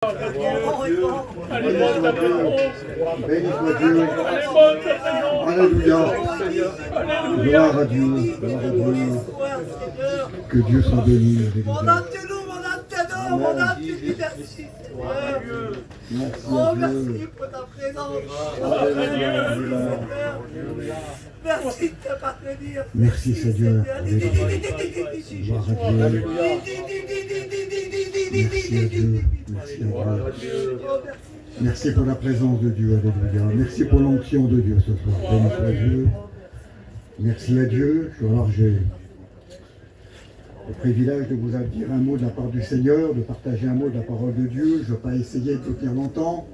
Béni soit Dieu. Alléluia. Gloire à Dieu. Gloire à Dieu. Que Dieu soit béni. Mon âme te loue, mon âme t'adore, mon âme te dit merci. Merci Oh, à Dieu. merci pour ta présence. Merci de t'appartenir. Merci Seigneur. Gloire à Dieu. Merci à Dieu. Merci pour la présence de Dieu. Alléluia. Merci pour l'onction de Dieu ce soir. Béni soit Dieu. Merci à Dieu. Alors j'ai le privilège de vous dire un mot de la part du Seigneur, de partager un mot de la parole de Dieu. Je ne vais pas essayer de vous tenir longtemps.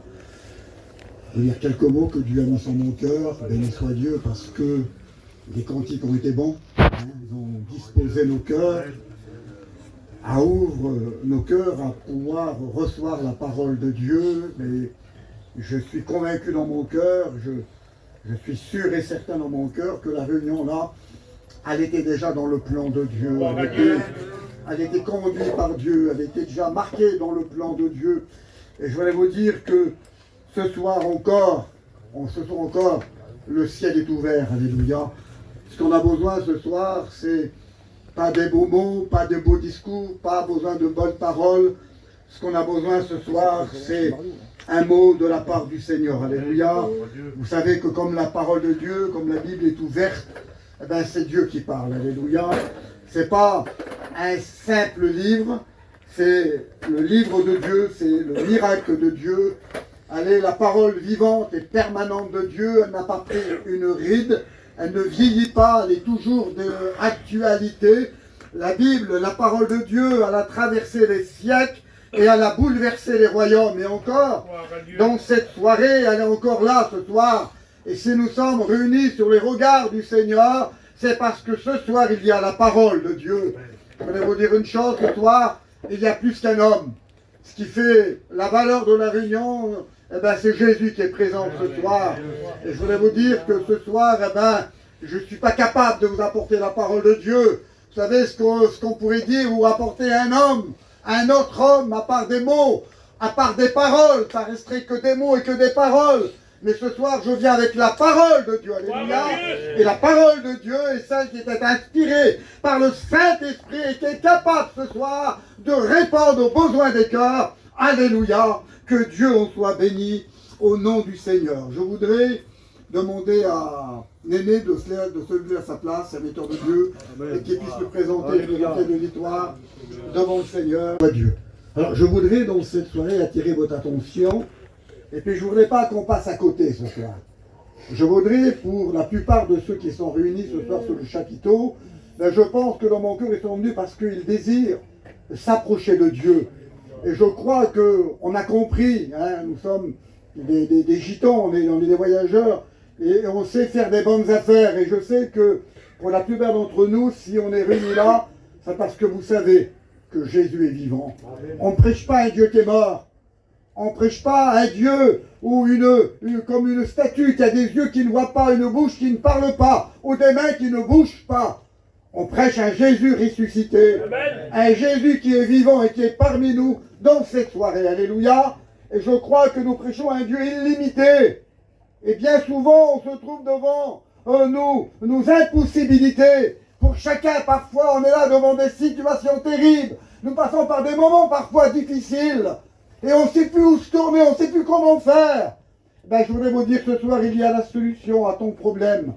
Je vais dire quelques mots que Dieu a mis sur mon cœur. Béni soit Dieu, parce que les cantiques ont été bons. Ils ont disposé nos cœurs, ouvre nos cœurs à pouvoir recevoir la parole de Dieu. Mais je suis convaincu dans mon cœur, je suis sûr et certain dans mon cœur que la réunion là, elle était déjà dans le plan de Dieu, elle était conduite par Dieu, elle était déjà marquée dans le plan de Dieu. Et je voulais vous dire que ce soir encore, le ciel est ouvert, alléluia. Ce qu'on a besoin ce soir, c'est pas des beaux mots, pas de beaux discours, pas besoin de bonnes paroles. Ce qu'on a besoin ce soir, c'est un mot de la part du Seigneur, alléluia. Vous savez que comme la parole de Dieu, comme la Bible est ouverte, eh ben c'est Dieu qui parle, alléluia. C'est pas un simple livre, c'est le livre de Dieu, c'est le miracle de Dieu. Allez, la parole vivante et permanente de Dieu, elle n'a pas pris une ride, elle ne vieillit pas, elle est toujours d'actualité. La Bible, la parole de Dieu, elle a traversé les siècles et elle a bouleversé les royaumes. Et encore, dans cette soirée, elle est encore là ce soir. Et si nous sommes réunis sur les regards du Seigneur, c'est parce que ce soir, il y a la parole de Dieu. Je voulais vous dire une chose, ce soir, il y a plus qu'un homme. Ce qui fait la valeur de la réunion, eh ben, c'est Jésus qui est présent ce soir. Et je voulais vous dire que ce soir, eh ben, je ne suis pas capable de vous apporter la parole de Dieu. Vous savez ce qu'on pourrait dire ou apporter à un homme, à un autre homme, à part des mots, à part des paroles. Ça resterait que des mots et que des paroles. Mais ce soir, je viens avec la parole de Dieu, alléluia. Et la parole de Dieu est celle qui était inspirée par le Saint-Esprit et qui est capable ce soir de répondre aux besoins des cœurs. Alléluia. Que Dieu en soit béni au nom du Seigneur. Je voudrais demander à Néné de se lever à sa place, serviteur de Dieu, et qu'il puisse le présenter de l'histoire devant le Seigneur. Dieu. Alors, je voudrais dans cette soirée attirer votre attention. Et puis je ne voudrais pas qu'on passe à côté ce soir. Je voudrais, pour la plupart de ceux qui sont réunis ce soir sur le chapiteau, ben je pense que dans mon cœur ils sont venus parce qu'ils désirent s'approcher de Dieu. Et je crois qu'on a compris, hein, nous sommes des gitans, on est des voyageurs, et on sait faire des bonnes affaires. Et je sais que pour la plupart d'entre nous, si on est réunis là, c'est parce que vous savez que Jésus est vivant. On ne prêche pas un Dieu qui est mort. On ne prêche pas un Dieu ou comme une statue qui a des yeux qui ne voient pas, une bouche qui ne parle pas, ou des mains qui ne bougent pas. On prêche un Jésus ressuscité, un Jésus qui est vivant et qui est parmi nous dans cette soirée. Alléluia. Et je crois que nous prêchons un Dieu illimité. Et bien souvent, on se trouve devant nos impossibilités. Pour chacun, parfois, on est là devant des situations terribles. Nous passons par des moments parfois difficiles. Et on ne sait plus où se tourner, on ne sait plus comment faire. Ben, je voudrais vous dire ce soir, il y a la solution à ton problème.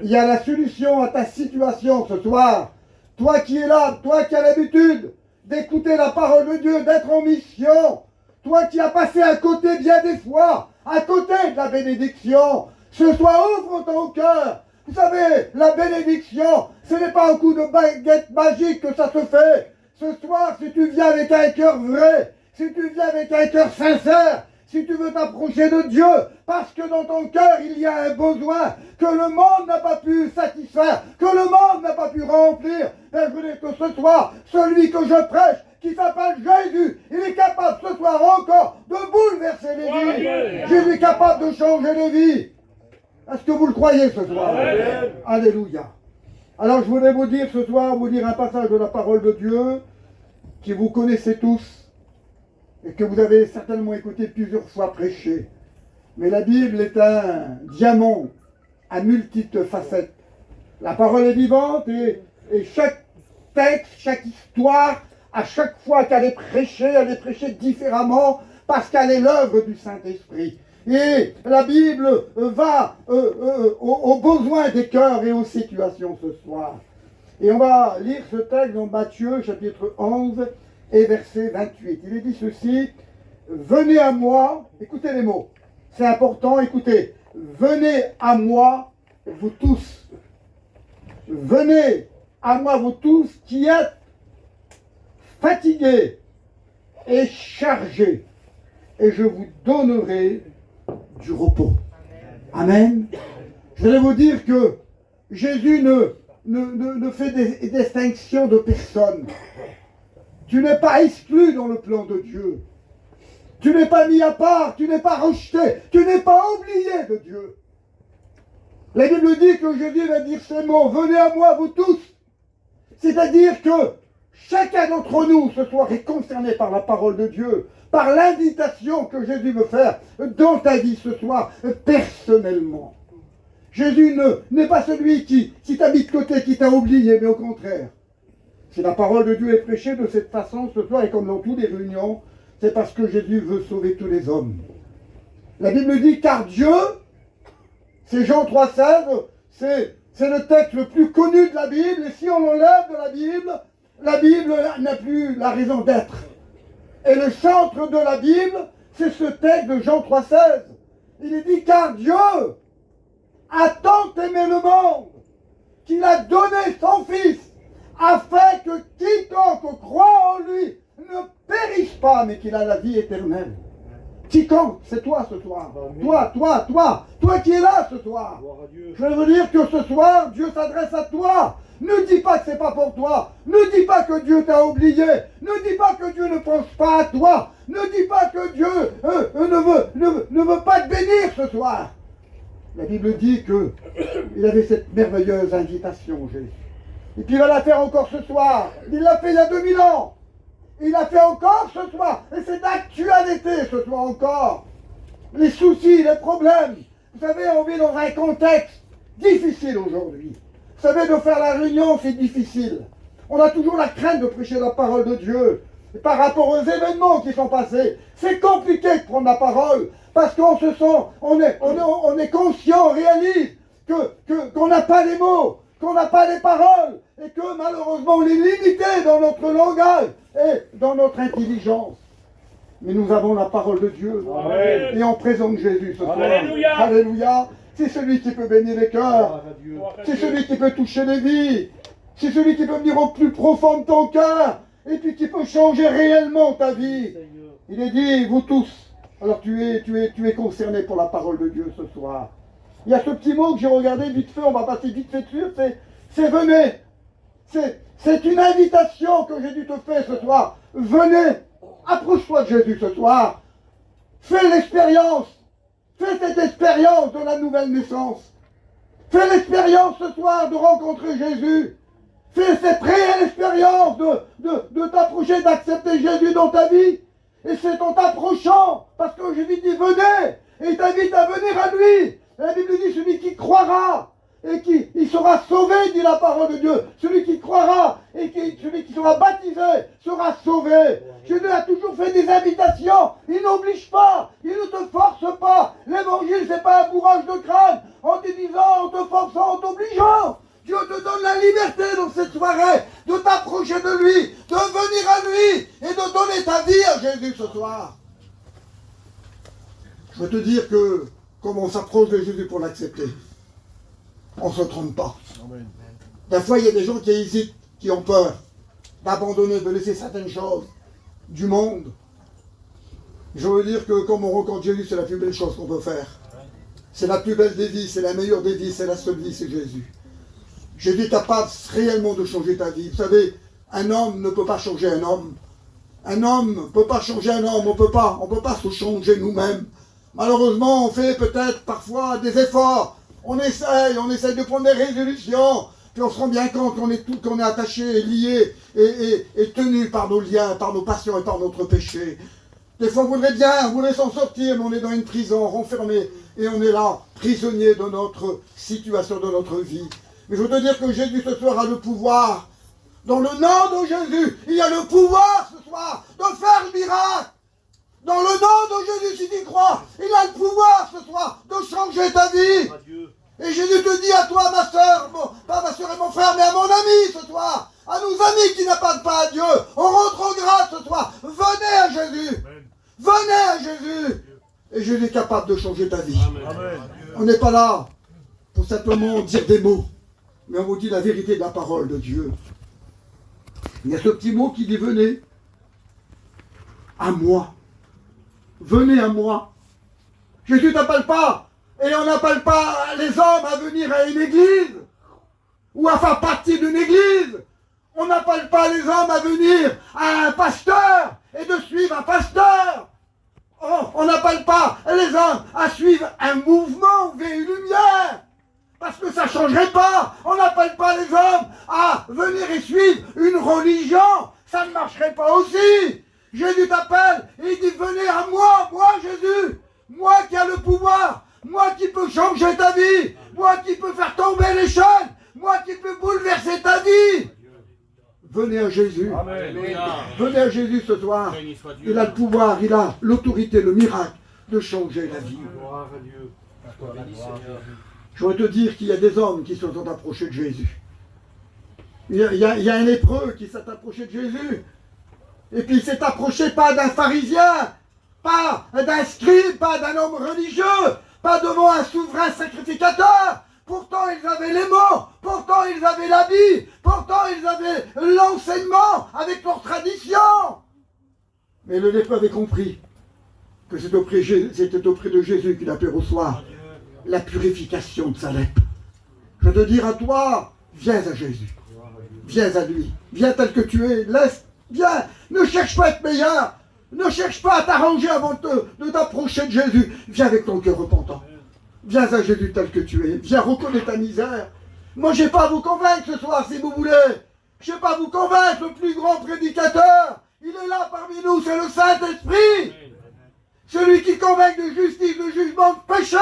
Il y a la solution à ta situation ce soir. Toi qui es là, toi qui as l'habitude d'écouter la parole de Dieu, d'être en mission. Toi qui as passé à côté bien des fois, à côté de la bénédiction. Ce soir, ouvre ton cœur. Vous savez, la bénédiction, ce n'est pas un coup de baguette magique que ça se fait. Ce soir, si tu viens avec un cœur vrai, si tu viens avec un cœur sincère, si tu veux t'approcher de Dieu, parce que dans ton cœur il y a un besoin que le monde n'a pas pu satisfaire, que le monde n'a pas pu remplir, et je veux dire que ce soir, celui que je prêche, qui s'appelle Jésus, il est capable ce soir encore de bouleverser les vies. Jésus est capable de changer les vies. Est-ce que vous le croyez ce soir? Amen. Alléluia. Alors je voulais vous dire ce soir, un passage de la parole de Dieu, qui vous connaissez tous. et que vous avez certainement écouté plusieurs fois prêcher. Mais la Bible est un diamant à multiples facettes. La parole est vivante et chaque texte, chaque histoire, à chaque fois qu'elle est prêchée différemment parce qu'elle est l'œuvre du Saint-Esprit. Et la Bible va aux besoins des cœurs et aux situations ce soir. Et on va lire ce texte dans Matthieu chapitre 11 et verset 28. Il est dit ceci: venez à moi, écoutez les mots, c'est important, écoutez, venez à moi vous tous. Venez à moi vous tous qui êtes fatigués et chargés, et je vous donnerai du repos. Amen. Je vais vous dire que Jésus ne fait des distinctions de personne. Tu n'es pas exclu dans le plan de Dieu. Tu n'es pas mis à part, tu n'es pas rejeté, tu n'es pas oublié de Dieu. La Bible dit que Jésus va dire ces mots: venez à moi vous tous. C'est-à-dire que chacun d'entre nous ce soir est concerné par la parole de Dieu, par l'invitation que Jésus veut faire dans ta vie ce soir, personnellement. Jésus n'est pas celui qui t'a mis de côté, qui t'a oublié, mais au contraire. Si la parole de Dieu est prêchée de cette façon ce soir, et comme dans toutes les réunions, c'est parce que Jésus veut sauver tous les hommes. La Bible dit: car Dieu, c'est Jean 3,16, c'est le texte le plus connu de la Bible, et si on l'enlève de la Bible n'a plus la raison d'être. Et le centre de la Bible, c'est ce texte de Jean 3,16. Il est dit: car Dieu a tant aimé le monde qu'il a donné son Fils, afin que quiconque croit en lui ne périsse pas, mais qu'il a la vie éternelle. Quiconque, c'est toi ce soir. Toi qui es là ce soir. Je veux dire que ce soir, Dieu s'adresse à toi. Ne dis pas que c'est pas pour toi. Ne dis pas que Dieu t'a oublié. Ne dis pas que Dieu ne pense pas à toi. Ne dis pas que Dieu ne veut pas te bénir ce soir. La Bible dit qu'il avait cette merveilleuse invitation, Jésus. Et puis il va la faire encore ce soir. Il l'a fait il y a 2000 ans. Il l'a fait encore ce soir. Et c'est d'actualité ce soir encore. Les soucis, les problèmes. Vous savez, on vit dans un contexte difficile aujourd'hui. Vous savez, de faire la réunion, c'est difficile. On a toujours la crainte de prêcher la parole de Dieu. Et par rapport aux événements qui sont passés, c'est compliqué de prendre la parole. Parce qu'on se sent, on est conscient, on réalise qu'on n'a pas les mots, qu'on n'a pas les paroles, et que malheureusement on est limité dans notre langage et dans notre intelligence. Mais nous avons la parole de Dieu. Amen. Et on présente Jésus ce soir. Alléluia. Alléluia. C'est celui qui peut bénir les cœurs. C'est celui qui peut toucher les vies. C'est celui qui peut venir au plus profond de ton cœur et puis qui peut changer réellement ta vie. Il est dit, vous tous. Alors tu es concerné pour la parole de Dieu ce soir. Il y a ce petit mot que j'ai regardé vite fait, on va passer vite fait dessus, c'est venez. C'est une invitation que Jésus te fait ce soir. Venez, approche-toi de Jésus ce soir. Fais l'expérience. Fais cette expérience de la nouvelle naissance. Fais l'expérience ce soir de rencontrer Jésus. Fais cette réelle expérience de t'approcher, d'accepter Jésus dans ta vie. Et c'est en t'approchant, parce que Jésus dit venez, et il t'invite à venir à lui. La Bible dit celui qui croira et qui il sera sauvé, dit la parole de Dieu. Celui qui croira et celui qui sera baptisé sera sauvé. Jésus a toujours fait des invitations. Il n'oblige pas, il ne te force pas. L'évangile, c'est pas un bourrage de crâne en te disant, en te forçant, en t'obligeant. Dieu te donne la liberté dans cette soirée de t'approcher de lui, de venir à lui et de donner ta vie à Jésus ce soir. Je veux te dire que comme on s'approche de Jésus pour l'accepter, on ne se trompe pas. Amen. Des fois, il y a des gens qui hésitent, qui ont peur d'abandonner, de laisser certaines choses du monde. Je veux dire que comme on rencontre Jésus, c'est la plus belle chose qu'on peut faire. C'est la plus belle des vies, c'est la meilleure des vies, c'est la seule vie, c'est Jésus. Jésus est capable réellement de changer ta vie. Vous savez, un homme ne peut pas changer un homme. Un homme ne peut pas changer un homme, on peut pas se changer nous-mêmes. Malheureusement, on fait peut-être parfois des efforts. On essaye de prendre des résolutions. Puis on se rend bien compte qu'on est attaché, lié et tenu par nos liens, par nos passions et par notre péché. Des fois, on voudrait s'en sortir, mais on est dans une prison, renfermé, et on est là, prisonnier de notre situation, de notre vie. Mais je veux te dire que Jésus ce soir a le pouvoir. Dans le nom de Jésus, il y a le pouvoir ce soir de faire le miracle. Dans le nom de Jésus, si tu y crois, il a le pouvoir ce soir de changer ta vie. Et Jésus te dit à toi, ma soeur, pas ma soeur et mon frère, mais à mon ami ce soir, à nos amis qui n'appartiennent pas à Dieu, on rentre grâce ce soir. Venez à Jésus. Venez à Jésus. Et Jésus est capable de changer ta vie. Amen. On n'est pas là pour simplement dire des mots, mais on vous dit la vérité de la parole de Dieu. Il y a ce petit mot qui dit venez à moi. Venez à moi. Jésus t'appelle pas. Et on n'appelle pas les hommes à venir à une église ou à faire partie d'une église. On n'appelle pas les hommes à venir à un pasteur et de suivre un pasteur. On n'appelle pas les hommes à suivre un mouvement vers une lumière. Parce que ça ne changerait pas. On n'appelle pas les hommes à venir et suivre une religion. Ça ne marcherait pas aussi. Jésus t'appelle et il dit venez à moi, moi Jésus. Moi qui ai le pouvoir. Moi qui peux changer ta vie. Moi qui peux faire tomber les chaînes. Moi qui peux bouleverser ta vie. Venez à Jésus. Amen. Venez à Jésus ce soir. Il a le pouvoir, il a l'autorité, le miracle de changer la vie. Je veux te dire qu'il y a des hommes qui se sont approchés de Jésus. Il y a un lépreux qui s'est approché de Jésus. Et puis il s'est approché pas d'un pharisien, pas d'un scribe, pas d'un homme religieux, pas devant un souverain sacrificateur. Pourtant ils avaient les mots, pourtant ils avaient l'habit, pourtant ils avaient l'enseignement avec leur tradition. Mais le lépreux avait compris que c'était auprès de Jésus qu'il a pu recevoir la purification de sa lèpre. Je veux te dire à toi, viens à Jésus. Viens à lui. Viens tel que tu es. Viens. Ne cherche pas à être meilleur. Ne cherche pas à t'arranger avant de t'approcher de Jésus. Viens avec ton cœur repentant. Viens à Jésus tel que tu es. Viens reconnaître ta misère. Moi, je n'ai pas à vous convaincre ce soir, si vous voulez. Je n'ai pas à vous convaincre, le plus grand prédicateur. Il est là parmi nous, c'est le Saint-Esprit. Celui qui convainc de justice, de jugement, de péché.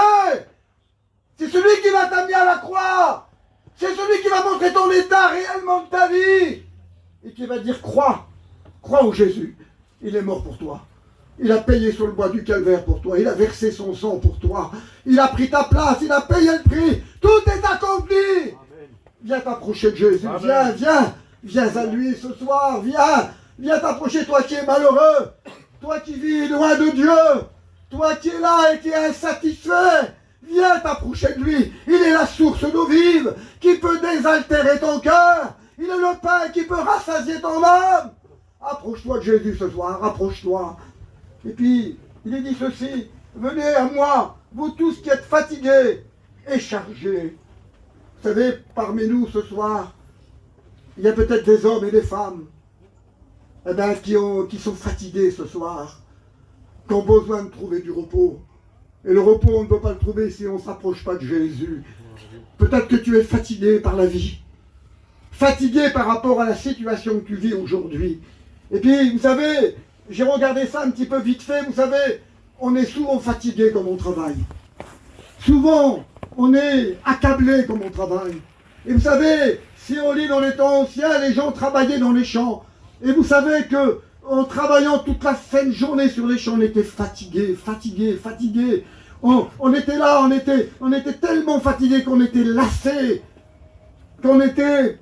C'est celui qui va t'amener à la croix. C'est celui qui va montrer ton état réellement de ta vie. Et qui va dire, crois. Crois en Jésus. Il est mort pour toi. Il a payé sur le bois du calvaire pour toi. Il a versé son sang pour toi. Il a pris ta place. Il a payé le prix. Tout est accompli. Amen. Viens t'approcher de Jésus. Amen. Viens à lui ce soir. Viens t'approcher, toi qui es malheureux. Toi qui vis loin de Dieu. Toi qui es là et qui est insatisfait. Viens t'approcher de lui. Il est la source d'eau vive qui peut désaltérer ton cœur. Il est le pain qui peut rassasier ton âme. Approche-toi de Jésus ce soir. Approche-toi. Et puis, il est dit ceci, venez à moi, vous tous qui êtes fatigués et chargés. Vous savez, parmi nous ce soir, il y a peut-être des hommes et des femmes qui sont fatigués ce soir, qui ont besoin de trouver du repos. Et le repos, on ne peut pas le trouver si on ne s'approche pas de Jésus. Peut-être que tu es fatigué par la vie, fatigué par rapport à la situation que tu vis aujourd'hui. Et puis, vous savez, j'ai regardé ça un petit peu vite fait, vous savez, on est souvent fatigué comme on travaille. Souvent, on est accablé comme on travaille. Et vous savez, si on lit dans les temps anciens, les gens travaillaient dans les champs. Et vous savez que, en travaillant toute la sainte journée sur les champs, on était fatigué. On était là, on était tellement fatigué qu'on était lassé, qu'on était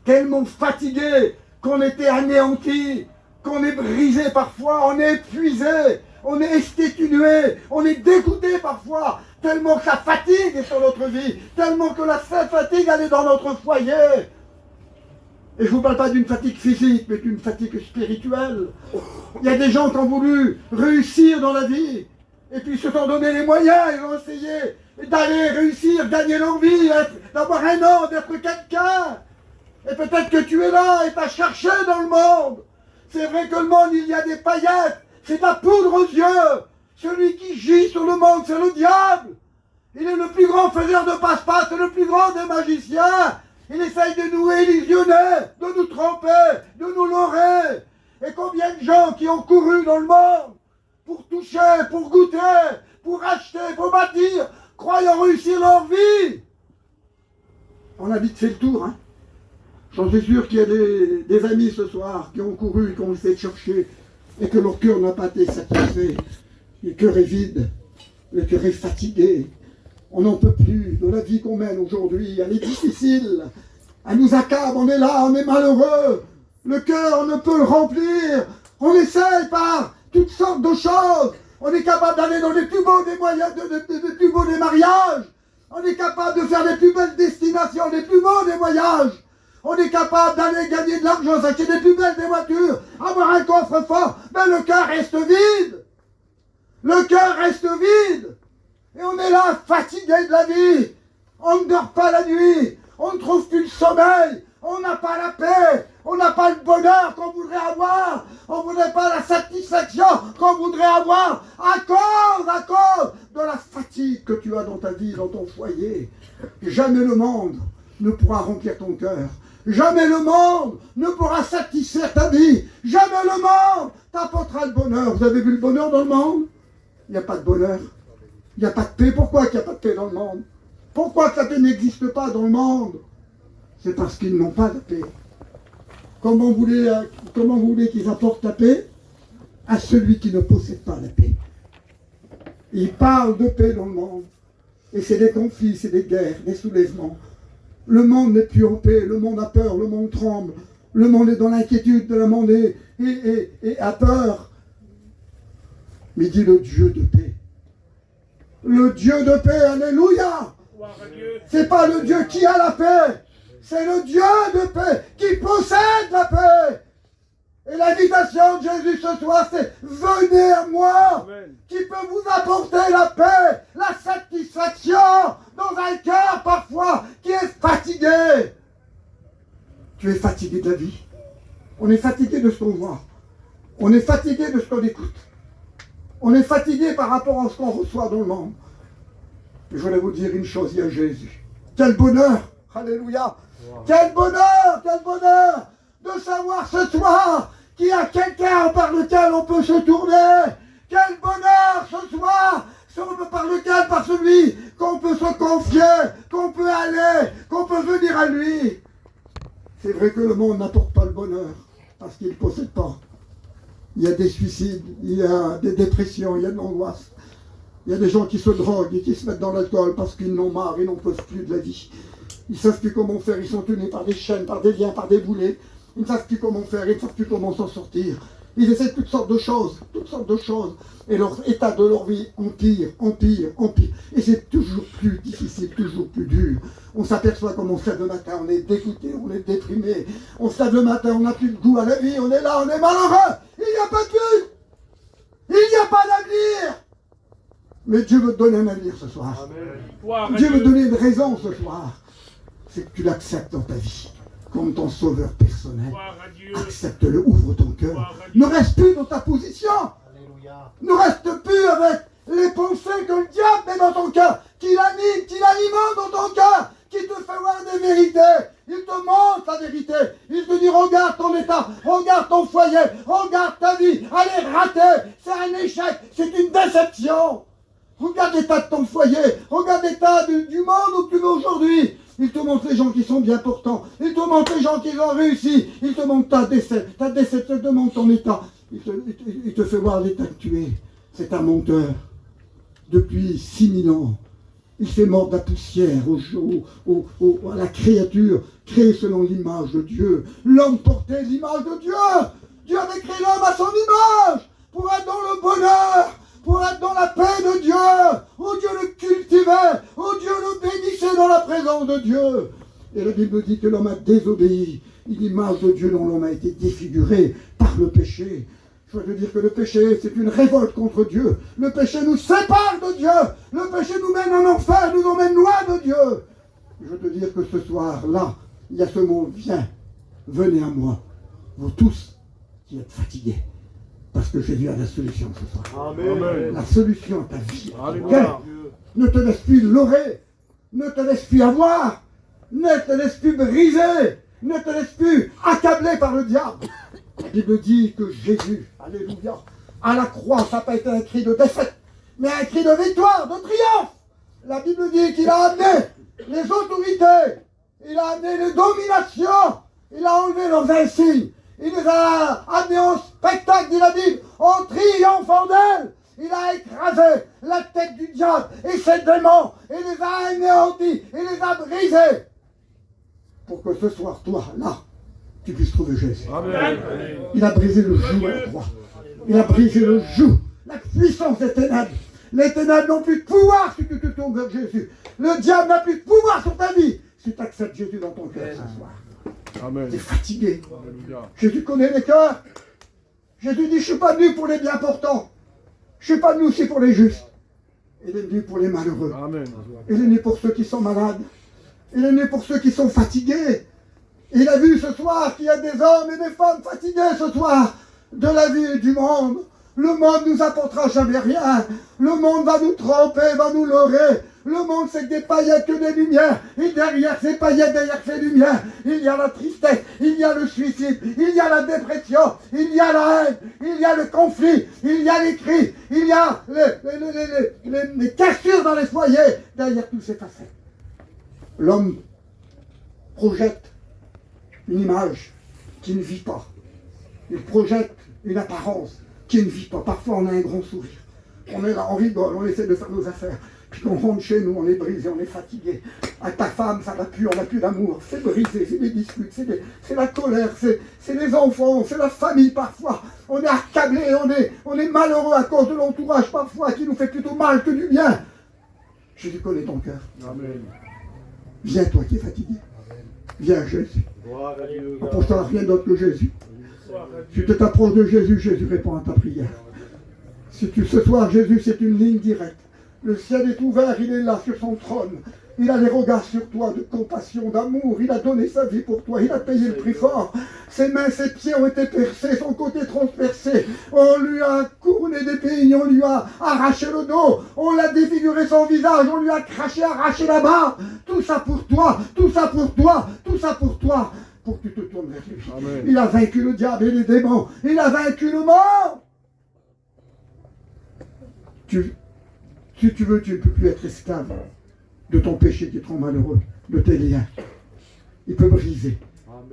tellement fatigué, qu'on était anéanti, qu'on est brisé parfois, on est épuisé, on est exténué, on est dégoûté parfois, tellement que la fatigue est sur notre vie, tellement que cette fatigue elle est dans notre foyer. Et je ne vous parle pas d'une fatigue physique, mais d'une fatigue spirituelle. Il y a des gens qui ont voulu réussir dans la vie, et puis ils se sont donné les moyens, ils ont essayé d'aller réussir, gagner leur vie, d'avoir un nom, d'être quelqu'un. Et peut-être que tu es là et tu as cherché dans le monde. C'est vrai que le monde, il y a des paillettes, c'est de la poudre aux yeux. Celui qui gît sur le monde, c'est le diable. Il est le plus grand faiseur de passe-passe, c'est le plus grand des magiciens. Il essaye de nous illusionner, de nous tromper, de nous leurrer. Et combien de gens qui ont couru dans le monde pour toucher, pour goûter, pour acheter, pour bâtir, croyant réussir leur vie. On a vite fait le tour, hein. J'en suis sûr qu'il y a des amis ce soir qui ont couru, qui ont essayé de chercher, et que leur cœur n'a pas été satisfait. Le cœur est vide, le cœur est fatigué. On n'en peut plus de la vie qu'on mène aujourd'hui. Elle est difficile. Elle nous accable, on est là, on est malheureux. Le cœur, on ne peut le remplir. On essaye par toutes sortes de choses. On est capable d'aller dans les plus beaux des moyens, les plus beaux des mariages. On est capable de faire les plus belles destinations, les plus beaux des voyages. On est capable d'aller gagner de l'argent, s'acheter les plus belles des voitures, avoir un coffre-fort. Mais le cœur reste vide. Le cœur reste vide. Et on est là, fatigué de la vie. On ne dort pas la nuit. On ne trouve plus le sommeil. On n'a pas la paix. On n'a pas le bonheur qu'on voudrait avoir. On ne voudrait pas la satisfaction qu'on voudrait avoir à cause de la fatigue que tu as dans ta vie, dans ton foyer. Jamais le monde ne pourra remplir ton cœur. Jamais le monde ne pourra satisfaire ta vie. Jamais le monde t'apportera le bonheur. Vous avez vu le bonheur dans le monde? Il n'y a pas de bonheur. Il n'y a pas de paix. Pourquoi il n'y a pas de paix dans le monde? Pourquoi que la paix n'existe pas dans le monde? C'est parce qu'ils n'ont pas de paix. Comment vous voulez qu'ils apportent la paix? À celui qui ne possède pas la paix. Ils parlent de paix dans le monde. Et c'est des conflits, c'est des guerres, des soulèvements. Le monde n'est plus en paix, le monde a peur, le monde tremble. Le monde est dans l'inquiétude, le monde a peur. Mais il dit le Dieu de paix. Le Dieu de paix, alléluia. C'est pas le Dieu qui a la paix. C'est le Dieu de paix qui possède la paix. Et l'invitation de Jésus ce soir, c'est venez à moi, Amen, qui peut vous apporter la paix, la satisfaction dans un cœur parfois qui est fatigué. Tu es fatigué de la vie. On est fatigué de ce qu'on voit. On est fatigué de ce qu'on écoute. On est fatigué par rapport à ce qu'on reçoit dans le monde. Et je voulais vous dire une chose, il y a Jésus. Quel bonheur, alléluia. Wow. Quel bonheur de savoir ce soir qu'il y a quelqu'un par lequel on peut se tourner. Quel bonheur ce soir par celui qu'on peut se confier, qu'on peut aller, qu'on peut venir à lui. C'est vrai que le monde n'apporte pas le bonheur parce qu'il ne possède pas. Il y a des suicides, il y a des dépressions, il y a de l'angoisse. Il y a des gens qui se droguent et qui se mettent dans l'alcool parce qu'ils n'ont marre, ils n'en peuvent plus de la vie. Ils ne savent plus comment faire, ils sont tenus par des chaînes, par des liens, par des boulets. Ils ne savent plus comment faire, ils ne savent plus comment s'en sortir. Ils essaient toutes sortes de choses. Et leur état de leur vie empire. Et c'est toujours plus difficile, toujours plus dur. On s'aperçoit comme on se lève le matin, on est dégoûté, on est déprimé. On se lève le matin, on n'a plus de goût à la vie, on est là, on est malheureux. Il n'y a pas de but. Il n'y a pas d'avenir. Mais Dieu veut te donner un avenir ce soir. Amen. Dieu veut te donner une raison ce soir. C'est que tu l'acceptes dans ta vie. Comme ton sauveur personnel. Accepte-le, ouvre ton cœur. Ne reste plus dans ta position. Alléluia. Ne reste plus avec les pensées que le diable met dans ton cœur, qu'il alimente dans ton cœur, qui te fait voir des vérités. Il te montre la vérité. Il te dit regarde ton état, regarde ton foyer, regarde ta vie. Elle est ratée, c'est un échec, c'est une déception. Regarde l'état de ton foyer, regarde l'état du monde où tu es aujourd'hui. Il te montre les gens qui sont bien portants. Il te montre les gens qui ont réussi. Il te montre ta déception, il te montre ton état. Il te fait voir l'état que tu es. C'est un menteur. Depuis 6000 ans, il fait mordre la poussière à la créature créée selon l'image de Dieu. L'homme portait l'image de Dieu. Dieu avait créé l'homme à son image pour être dans le bonheur, pour être dans la paix de Dieu, où Dieu le cultivait, où Dieu le bénissait dans la présence de Dieu. Et la Bible dit que l'homme a désobéi. L'image de Dieu dont l'homme a été défiguré par le péché. Je veux dire que le péché, c'est une révolte contre Dieu. Le péché nous sépare de Dieu. Le péché nous mène en enfer, nous emmène loin de Dieu. Je veux te dire que ce soir, là, il y a ce mot, viens, venez à moi, vous tous qui êtes fatigués. Parce que Jésus a la solution ce soir. Amen. La solution à ta vie. Ne te laisse plus leurrer. Ne te laisse plus avoir. Ne te laisse plus briser. Ne te laisse plus accabler par le diable. La Bible dit que Jésus, alléluia, à la croix, ça n'a pas été un cri de défaite, mais un cri de victoire, de triomphe. La Bible dit qu'il a amené les autorités, il a amené les dominations, il a enlevé leurs insignes, il les a amenés en spectacle, dit la Bible, en triomphant d'elle. Il a écrasé la tête du diable et ses démons, et les a anéantis, et les a brisés. Pour que ce soir, toi, là, tu puisses trouver Jésus. Amen. Il a brisé le joug à la croix. Il a brisé le joug, la puissance des ténèbres. Les ténèbres n'ont plus de pouvoir si tu te tournes vers Jésus. Le diable n'a plus de pouvoir sur ta vie si tu acceptes Jésus dans ton cœur ce soir. Tu es fatigué. Alléluia. Jésus connaît les cœurs. Jésus dit, je ne suis pas venu pour les bien portants. Je ne suis pas venu aussi pour les justes. Il est venu pour les malheureux. Amen. Il est venu pour ceux qui sont malades. Il est venu pour ceux qui sont fatigués. Il a vu ce soir qu'il y a des hommes et des femmes fatigués ce soir de la vie et du monde. Le monde ne nous apportera jamais rien. Le monde va nous tromper, va nous leurrer. Le monde, c'est que des paillettes, que des lumières. Et derrière ces paillettes, derrière ces lumières, il y a la tristesse, il y a le suicide, il y a la dépression, il y a la haine, il y a le conflit, il y a les cris, il y a les cassures dans les foyers. Derrière tous ces facettes, l'homme projette une image qui ne vit pas. Il projette une apparence qui ne vit pas. Parfois, on a un grand sourire. On est là, on rigole, on essaie de faire nos affaires. Puis quand on rentre chez nous, on est brisé, on est fatigué. À ta femme, ça va plus, on n'a plus d'amour. C'est brisé, c'est des disputes, c'est la colère, c'est les enfants, c'est la famille parfois. On est accablé, on est malheureux à cause de l'entourage parfois qui nous fait plutôt mal que du bien. Jésus connaît ton cœur. Amen. Viens toi qui es fatigué. Viens Jésus. Approche-toi rien d'autre que Jésus. Si tu t'approches de Jésus, Jésus répond à ta prière. Ce soir, Jésus, c'est une ligne directe. Le ciel est ouvert, il est là sur son trône. Il a les regards sur toi de compassion, d'amour. Il a donné sa vie pour toi. Il a payé le prix fort. Ses mains, ses pieds ont été percés, son côté transpercé. On lui a couronné d'épines, on lui a arraché le dos. On l'a défiguré son visage, on lui a craché, arraché la barbe. Tout ça pour toi, tout ça pour toi, tout ça pour toi. Pour que tu te tournes vers lui. Amen. Il a vaincu le diable et les démons. Il a vaincu le mort. Si tu veux, tu ne peux plus être esclave de ton péché qui te rend malheureux, de tes liens. Il peut briser,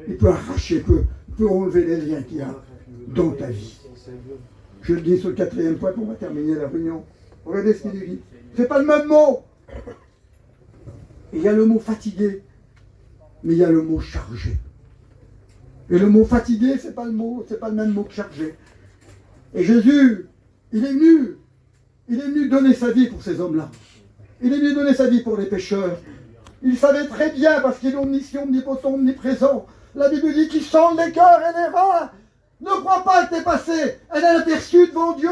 il peut arracher, il peut enlever les liens qu'il y a dans ta vie. Je le dis sur le 4e point pour terminer la réunion. Regardez ce qu'il dit. C'est pas le même mot. Il y a le mot fatigué, mais il y a le mot chargé. Et le mot fatigué, c'est pas le même mot que chargé. Et Jésus, il est venu donner sa vie pour ces hommes-là. Il est venu donner sa vie pour les pécheurs. Il savait très bien, parce qu'il est omniscient, omnipotent, omniprésent. La Bible dit qu'il sonde les cœurs et les reins. Ne crois pas que tu es passé inaperçu devant Dieu.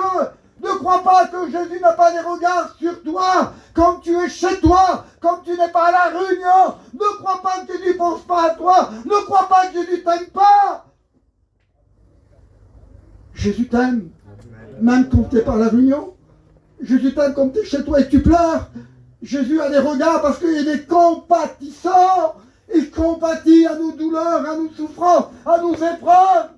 Ne crois pas que Jésus n'a pas des regards sur toi, comme tu es chez toi, comme tu n'es pas à la réunion. Ne crois pas que Jésus ne pense pas à toi. Ne crois pas que Jésus ne t'aime pas. Jésus t'aime, même quand tu n'es pas à la réunion. Jésus t'aime comme tu es chez toi et tu pleures. Jésus a des regards parce qu'il est compatissant. Il compatit à nos douleurs, à nos souffrances, à nos épreuves.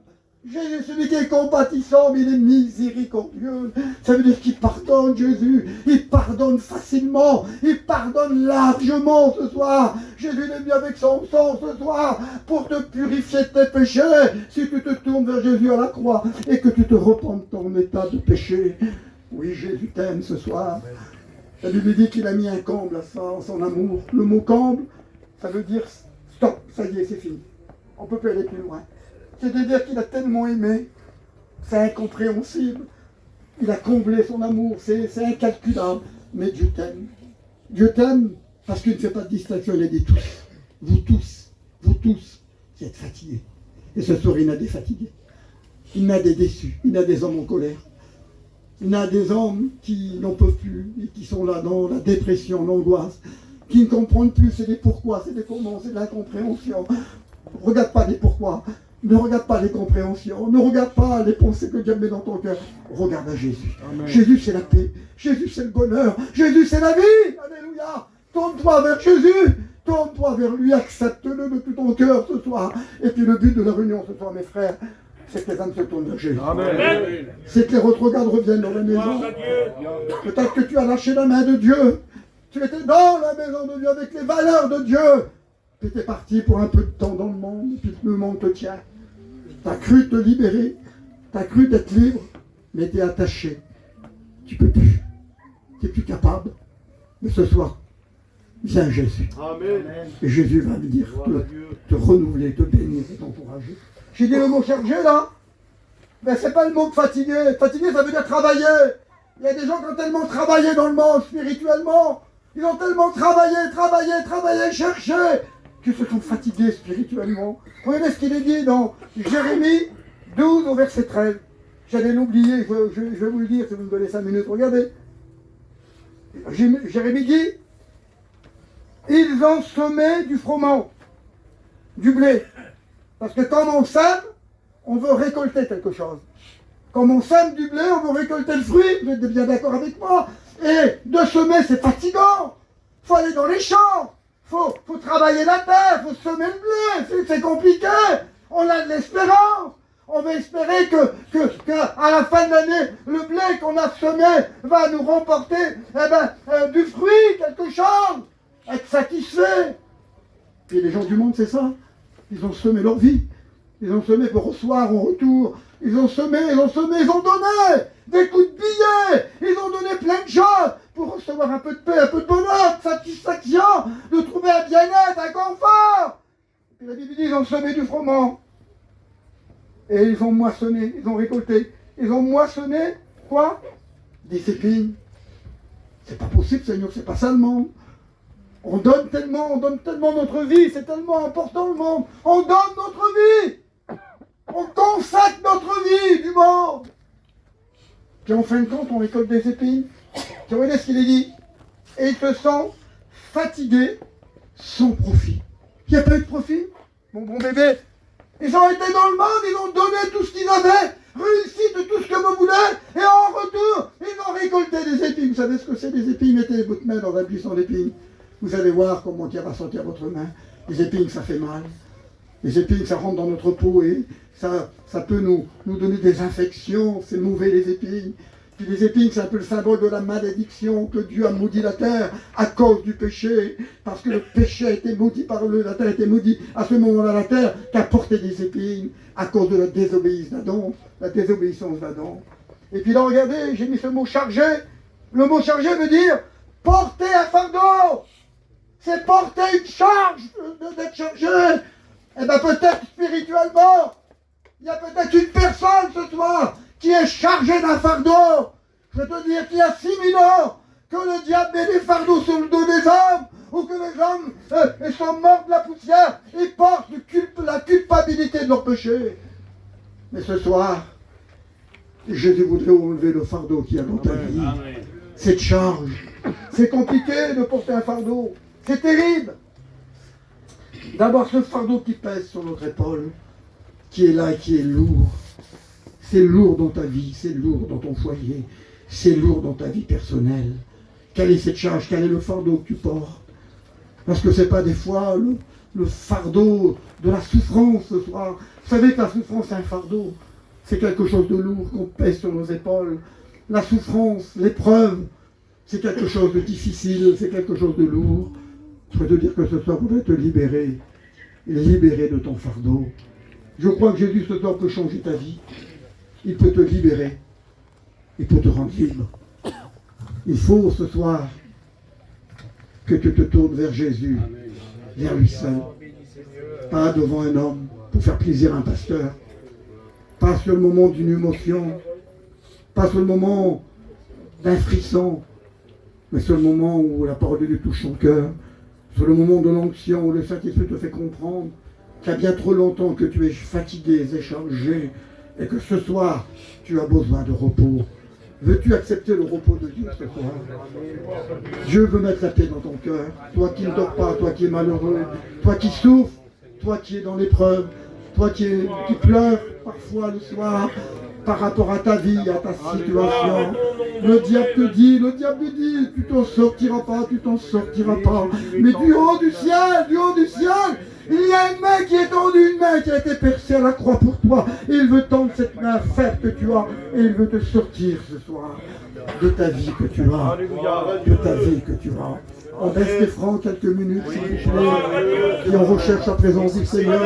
Jésus, celui qui est compatissant, mais il est miséricordieux. Ça veut dire qu'il pardonne, Jésus. Il pardonne facilement. Il pardonne largement ce soir. Jésus est venu avec son sang ce soir pour te purifier de tes péchés. Si tu te tournes vers Jésus à la croix et que tu te repens de ton état de péché. Oui, Jésus t'aime ce soir. La Bible dit qu'il a mis un comble à son amour. Le mot comble, ça veut dire stop, ça y est, c'est fini. On ne peut plus aller plus loin. C'est-à-dire qu'il a tellement aimé, c'est incompréhensible. Il a comblé son amour, c'est incalculable. Mais Dieu t'aime. Dieu t'aime parce qu'il ne fait pas de distinction. Il a dit tous, vous tous, qui êtes fatigués. Et ce soir, il y en a des fatigués. Il y en a des déçus. Il y en a des hommes en colère. Il y en a des hommes qui n'en peuvent plus et qui sont là dans la dépression, l'angoisse, qui ne comprennent plus. C'est des pourquoi, c'est des comment, c'est de l'incompréhension. Regarde pas les pourquoi. Ne regarde pas les compréhensions, ne regarde pas les pensées que Dieu met dans ton cœur. Regarde à Jésus. Amen. Jésus, c'est la paix. Jésus, c'est le bonheur. Jésus, c'est la vie. Alléluia. Tourne-toi vers Jésus. Tourne-toi vers lui. Accepte-le de tout ton cœur ce soir. Et puis le but de la réunion ce soir, mes frères, c'est que les âmes se tournent vers Jésus. Amen. C'est que les regards reviennent dans la maison. Peut-être que tu as lâché la main de Dieu. Tu étais dans la maison de Dieu avec les valeurs de Dieu. Tu étais parti pour un peu de temps dans le monde, et puis le monde te tient. Tu as cru te libérer, tu as cru d'être libre, mais tu es attaché. Tu ne peux plus. Tu n'es plus capable. Mais ce soir, viens Jésus. Amen. Et Jésus va venir te renouveler, te bénir et t'encourager. J'ai dit le mot chargé là, mais c'est pas le mot fatigué. Fatigué, ça veut dire travailler. Il y a des gens qui ont tellement travaillé dans le monde spirituellement. Ils ont tellement travaillé, cherché, qu'ils se sont fatigués spirituellement. Regardez ce qu'il est dit dans Jérémie 12 au verset 13. J'allais l'oublier, je vais vous le dire si vous me donnez 5 minutes. Regardez. Jérémie dit, ils ont semé du froment, du blé. Parce que quand on sème, on veut récolter quelque chose. Quand on sème du blé, on veut récolter le fruit. Vous êtes bien d'accord avec moi? Et de semer, c'est fatigant. Il faut aller dans les champs. Il faut travailler la terre. Il faut semer le blé. C'est compliqué. On a de l'espérance. On veut espérer qu'à la fin de l'année, le blé qu'on a semé va nous remporter du fruit, quelque chose. Être satisfait. Et les gens du monde, c'est ça. Ils ont semé leur vie. Ils ont semé pour recevoir en retour. Ils ont semé, ils ont donné des coups de billets. Ils ont donné plein de choses pour recevoir un peu de paix, un peu de bonheur, de satisfaction, de trouver un bien-être, un confort. Et la Bible dit, ils ont semé du froment. Et ils ont moissonné, ils ont récolté. Ils ont moissonné, quoi? Des épines. C'est pas possible, Seigneur, c'est pas ça le monde. On donne tellement notre vie, c'est tellement important le monde. On donne notre vie. On consacre notre vie du monde. Puis en fin de compte, on récolte des épines. Tu regardez ce qu'il est dit. Et ils se sont fatigués sans profit. Il n'y a pas eu de profit, mon bon bébé. Ils ont été dans le monde, ils ont donné tout ce qu'ils avaient, réussi de tout ce que vous voulez, et en retour, ils ont récolté des épines. Vous savez ce que c'est des épines? Mettez votre main dans un buisson d'épines. Vous allez voir comment il va sentir votre main. Les épines, ça fait mal. Les épines, ça rentre dans notre peau et ça peut nous donner des infections. C'est mauvais, les épines. Puis les épines, c'est un peu le symbole de la malédiction que Dieu a maudit la terre à cause du péché. Parce que le péché a été maudit par la terre a été maudite. À ce moment-là, la terre qui a porté des épines à cause de la désobéissance d'Adam. Et puis là, regardez, j'ai mis ce mot chargé. Le mot chargé veut dire porter un fardeau. C'est porter une charge d'être chargé. Eh bien peut-être spirituellement, il y a peut-être une personne ce soir qui est chargée d'un fardeau. Je veux te dire qu'il y a 6000 ans que le diable met des fardeaux sur le dos des hommes, ou que les hommes sont morts de la poussière, ils portent la culpabilité de leur péché. Mais ce soir, Jésus voudrait enlever le fardeau qu'il y a dans ta vie. Cette charge. C'est compliqué de porter un fardeau. C'est terrible d'avoir ce fardeau qui pèse sur notre épaule, qui est là et qui est lourd. C'est lourd dans ta vie, c'est lourd dans ton foyer, c'est lourd dans ta vie personnelle. Quelle est cette charge? Quel est le fardeau que tu portes? Parce que c'est pas des fois le fardeau de la souffrance ce soir. Vous savez que la souffrance c'est un fardeau. C'est quelque chose de lourd qu'on pèse sur nos épaules. La souffrance, l'épreuve, c'est quelque chose de difficile, c'est quelque chose de lourd. Je veux te dire que ce soir, vous voudrais te libérer de ton fardeau. Je crois que Jésus ce soir peut changer ta vie. Il peut te libérer. Il peut te rendre libre. Il faut ce soir que tu te tournes vers Jésus, vers lui seul. Pas devant un homme pour faire plaisir à un pasteur. Pas sur le moment d'une émotion. Pas sur le moment d'un frisson. Mais sur le moment où la parole de Dieu touche ton cœur. Sur le moment de l'onction où le Saint-Esprit te fait comprendre qu'il y a bien trop longtemps que tu es fatigué, échangé, et que ce soir, tu as besoin de repos. Veux-tu accepter le repos de Dieu ce soir? Dieu veut mettre la paix dans ton cœur. Toi qui ne dors pas, toi qui es malheureux, toi qui souffres, toi qui es dans l'épreuve, toi qui pleures parfois le soir par rapport à ta vie, à ta situation. Le diable te dit, tu t'en sortiras pas, tu t'en sortiras pas. Mais du haut du ciel, Il y a une main qui est tendue, une main qui a été percée à la croix pour toi. Il veut tendre cette main faible que tu as et il veut te sortir ce soir de ta vie que tu as. De ta vie que tu as. On baisse les francs quelques minutes, s'il vous plaît. Et on recherche la présence du Seigneur.